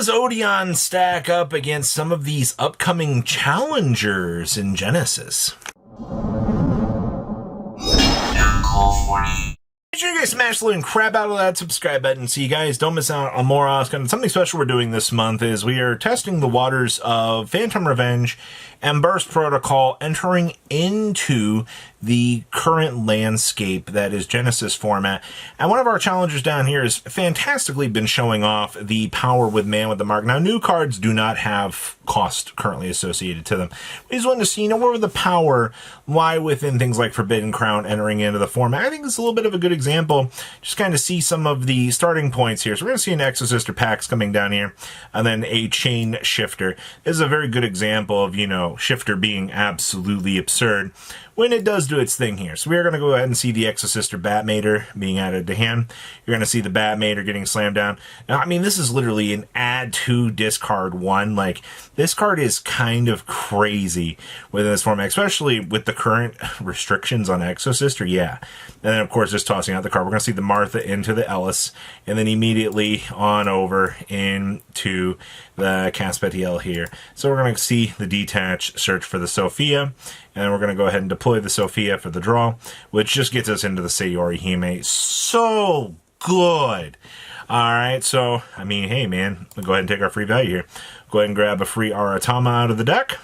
does Odeon stack up against some of these upcoming challengers in Genesis? Make sure you guys smash the and crap out of that subscribe button so you guys don't miss out on more Oscar. Something special we're doing this month is we are testing the waters of Phantom Revenge and Burst Protocol, entering into the current landscape that is Genesis format. And one of our challengers down here has fantastically been showing off the power with Man with the Mark. Now, new cards do not have cost currently associated to them. We just wanted to see, where the power lie within things like Forbidden Crown entering into the format. I think it's a little bit of a good example. Just kind of see some of the starting points here. So we're going to see an Exosister packs coming down here, and then a Chain Shifter. This is a very good example of, Shifter being absolutely absurd when it does do its thing here. So we're going to go ahead and see the Exosister Batmater being added to hand. You're going to see the Batmater getting slammed down. Now, this is literally an add to discard one. Like, this card is kind of crazy within this format, especially with the current restrictions on Exosister. Yeah. And then, of course, just tossing out the card. We're going to see the Martha into the Ellis, and then immediately on over into the Caspetiel here. So we're going to see the detach, search for the Sophia, and then we're going to go ahead and deploy the Sophia for the draw, which just gets us into the Sayori Hime. So good. All right, so, hey, man, we'll go ahead and take our free value here. Go ahead and grab a free Aratama out of the deck.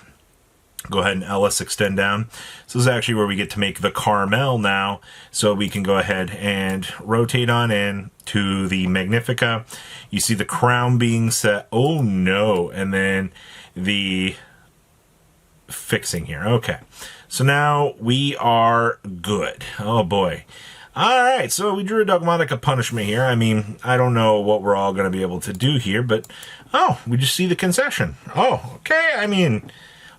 Go ahead and Ellis extend down. So this is actually where we get to make the Carmel now. So we can go ahead and rotate on in to the Magnifica. You see the crown being set. Oh, no. And then the fixing here. Okay. So now we are good. Oh, boy. All right. So we drew a Dogmatica Punishment here. I don't know what we're all going to be able to do here, but, we just see the concession. Oh, okay.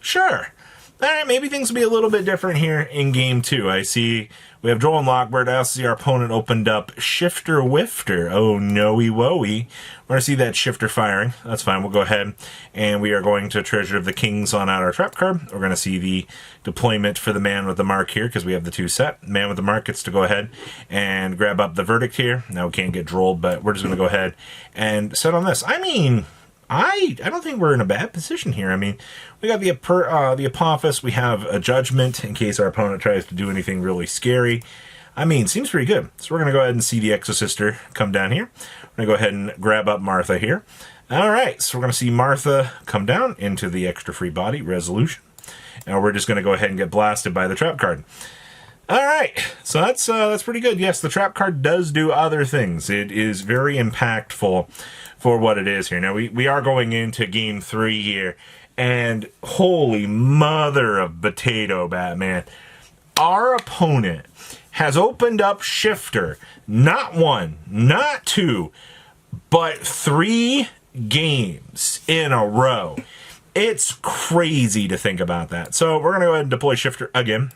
Sure. All right, maybe things will be a little bit different here in game two. I see we have Joel and Lockbird. I also see our opponent opened up Shifter Wifter. Oh, no-y woey. We're going to see that Shifter firing. That's fine. We'll go ahead, and we are going to Treasure of the Kings on out our trap card. We're going to see the deployment for the Man with the Mark here because we have the two set. Man with the Mark gets to go ahead and grab up the Verdict here. Now we can't get drolled, but we're just going to go ahead and set on this. I don't think we're in a bad position here. We got the Apophis. We have a Judgment in case our opponent tries to do anything really scary. Seems pretty good. So we're going to go ahead and see the Exosister come down here. We're going to go ahead and grab up Martha here. All right, so we're going to see Martha come down into the extra free body, Resolution. And we're just going to go ahead and get blasted by the trap card. All right, so that's pretty good. Yes, the trap card does do other things. It is very impactful for what it is here. Now, we are going into game 3 here, and holy mother of potato, Batman. Our opponent has opened up Shifter, not 1, not 2, but 3 games in a row. It's crazy to think about that. So we're going to go ahead and deploy Shifter again.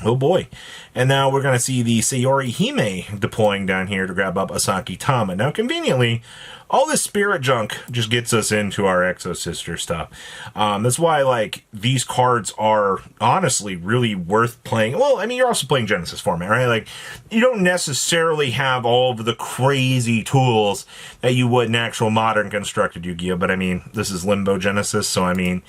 Oh boy. And now we're going to see the Sayori Hime deploying down here to grab up Asaki Tama. Now, conveniently, all this spirit junk just gets us into our Exosister stuff. That's why, these cards are honestly really worth playing. Well, you're also playing Genesis format, right? You don't necessarily have all of the crazy tools that you would in actual modern constructed Yu-Gi-Oh! But, this is Limbo Genesis, so,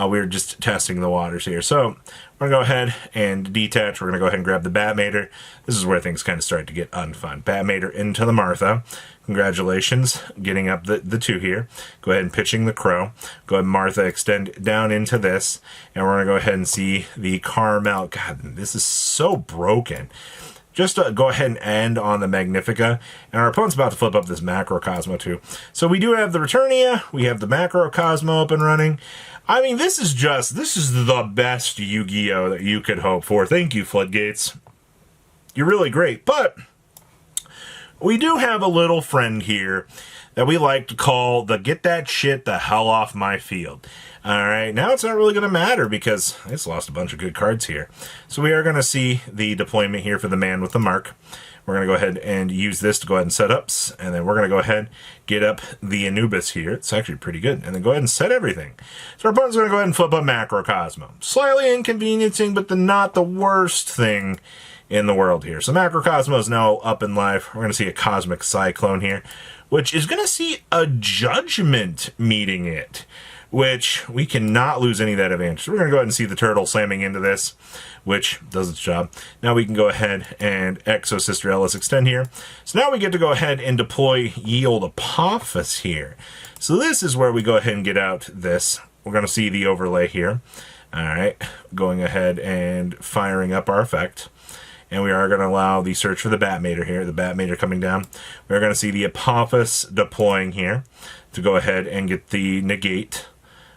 we're just testing the waters here. So, we're going to go ahead and detach. We're going to go ahead and grab the Batmater. This is where things kind of start to get unfun. Batmater into the Martha. Congratulations, getting up the 2 here. Go ahead and pitching the Crow. Go ahead and Martha extend down into this. And we're going to go ahead and see the Carmel. God, this is so broken. Just to go ahead and end on the Magnifica. And our opponent's about to flip up this Macrocosmo too. So we do have the Returnia. We have the Macrocosmo up and running. This is the best Yu-Gi-Oh! That you could hope for. Thank you, Floodgates. You're really great. But we do have a little friend here that we like to call the get that shit the hell off my field. All right, now it's not really going to matter because I just lost a bunch of good cards here. So we are going to see the deployment here for the Man with the Mark. We're going to go ahead and use this to go ahead and set ups. And then we're going to go ahead and get up the Anubis here. It's actually pretty good. And then go ahead and set everything. So our opponent's going to go ahead and flip up Macrocosmo. Slightly inconveniencing, but not the worst thing in the world here. So Macrocosmo is now up and live. We're going to see a Cosmic Cyclone here. which is going to see a judgment meeting it, which we cannot lose any of that advantage. So we're going to go ahead and see the turtle slamming into this, which does its job. Now we can go ahead and Exosister Ellis extend here. So now we get to go ahead and deploy Yield Apophis here. So this is where we go ahead and get out this. We're going to see the overlay here. All right, going ahead and firing up our effect. And we are going to allow the search for the Batmater here, the Batmater coming down. We're going to see the Apophis deploying here to go ahead and get the negate.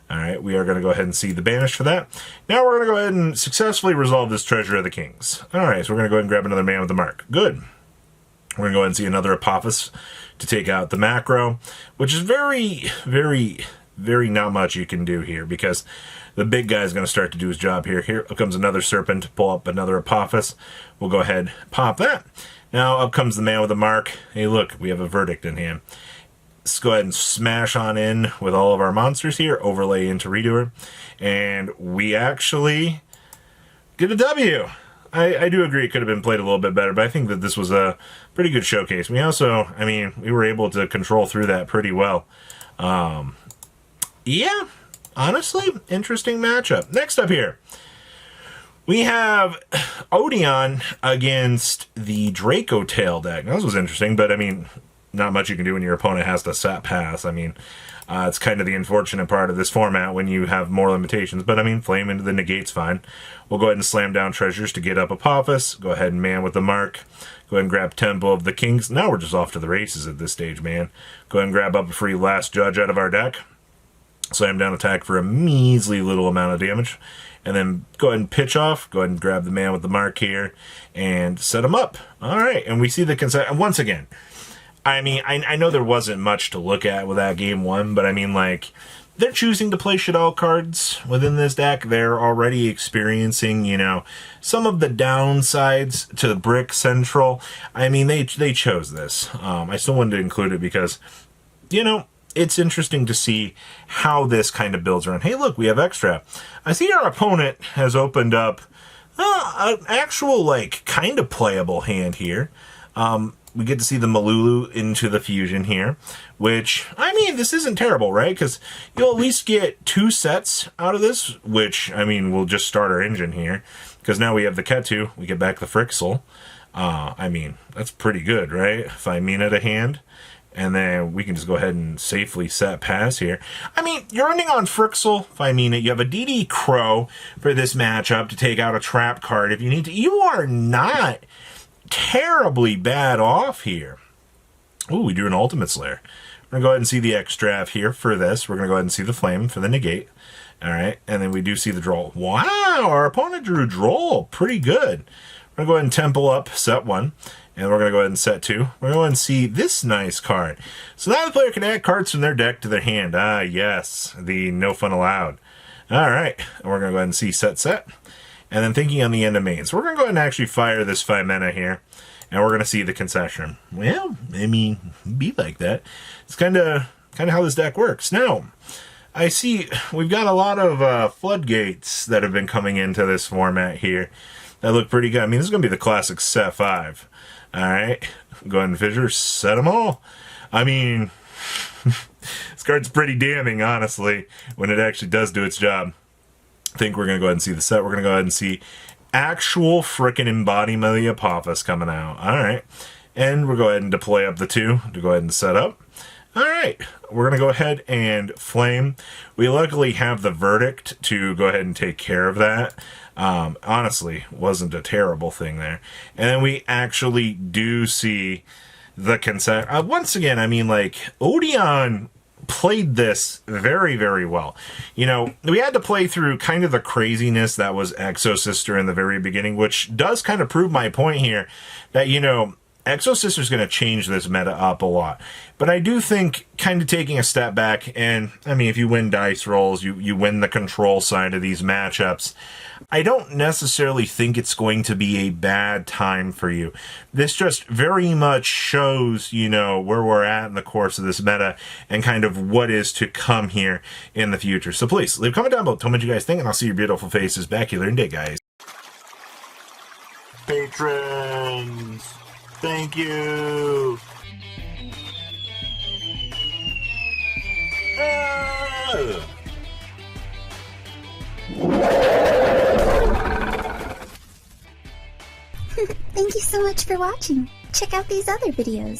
All right, we are going to go ahead and see the banish for that. Now we're going to go ahead and successfully resolve this Treasure of the Kings. All right, so we're going to go ahead and grab another Man with the Mark. Good. We're going to go ahead and see another Apophis to take out the macro, which is very, very, very not much you can do here because the big guy is going to start to do his job here. Here comes another Serpent to pull up another Apophis. We'll go ahead pop that. Now up comes the Man with the Mark. Hey, look, we have a verdict in hand. Let's go ahead and smash on in with all of our monsters here, overlay into Redoer, and we actually get a W. I do agree it could have been played a little bit better, but I think that this was a pretty good showcase. We also, I mean, we were able to control through that pretty well. Yeah, honestly, interesting matchup. Next up here, we have Odeon against the Draco Tail deck. Now, this was interesting, but I mean, not much you can do when your opponent has to sat pass. I mean, it's kind of the unfortunate part of this format when you have more limitations. But I mean, flame into the negate's fine. We'll go ahead and slam down treasures to get up Apophis. Go ahead and Man with the Mark. Go ahead and grab Temple of the Kings. Now we're just off to the races at this stage, man. Go ahead and grab up a free Last Judge out of our deck. Slam down attack for a measly little amount of damage. And then go ahead and pitch off. Go ahead and grab the Man with the Mark here and set him up. All right, and we see the consent. And once again, I mean, I know there wasn't much to look at with that game one, but I mean, like, they're choosing to play Shaddoll cards within this deck. They're already experiencing, you know, some of the downsides to Brick Central. I mean, they chose this. I still wanted to include it because, you know, it's interesting to see how this kind of builds around. Hey, look, we have extra. I see our opponent has opened up an actual, like, kind of playable hand here. We get to see the Malulu into the fusion here, which, I mean, this isn't terrible, right? Because you'll at least get 2 sets out of this, which, I mean, we'll just start our engine here. Because now we have the Ketu, we get back the Frixel. I mean, that's pretty good, right? If I mean it a hand. And then we can just go ahead and safely set pass here. I mean, you're running on Frixel, if I mean it. You have a DD Crow for this matchup to take out a trap card if you need to. You are not terribly bad off here. Ooh, we do an Ultimate Slayer. We're going to go ahead and see the X-Draft here for this. We're going to go ahead and see the Flame for the negate. All right, and then we do see the Droll. Wow, our opponent drew Droll. Pretty good. We're going to go ahead and Temple up, set 1. And we're going to go ahead and set 2. We're going to go ahead and see this nice card. So now the player can add cards from their deck to their hand. Ah, yes, the no fun allowed. All right, and we're going to go ahead and see set. And then thinking on the end of main. So we're going to go ahead and actually fire this 5 mana here. And we're going to see the concession. Well, I mean, be like that. It's kind of how this deck works. Now, I see we've got a lot of floodgates that have been coming into this format here that look pretty good. I mean, this is going to be the classic set 5. All right, go ahead and fissure, set them all. I mean, this card's pretty damning, honestly, when it actually does do its job. I think we're going to go ahead and see the set. We're going to go ahead and see actual frickin' embodiment of the Apophis coming out. All right. And we'll go ahead and deploy up the 2 to go ahead and set up. All right. We're going to go ahead and flame. We luckily have the verdict to go ahead and take care of that. Honestly, wasn't a terrible thing there. And then we actually do see the consent. Once again, I mean, like, Odeon played this very, very well. You know, we had to play through kind of the craziness that was Exosister in the very beginning, which does kind of prove my point here that, you know, Exosister is going to change this meta up a lot. But I do think kind of taking a step back, and I mean, if you win dice rolls, you win the control side of these matchups. I don't necessarily think it's going to be a bad time for you. This just very much shows, you know, where we're at in the course of this meta and kind of what is to come here in the future. So please, leave a comment down below. Tell me what you guys think, and I'll see your beautiful faces back here in day, guys. Patrons, thank you. Duel! Thank you so much for watching. Check out these other videos.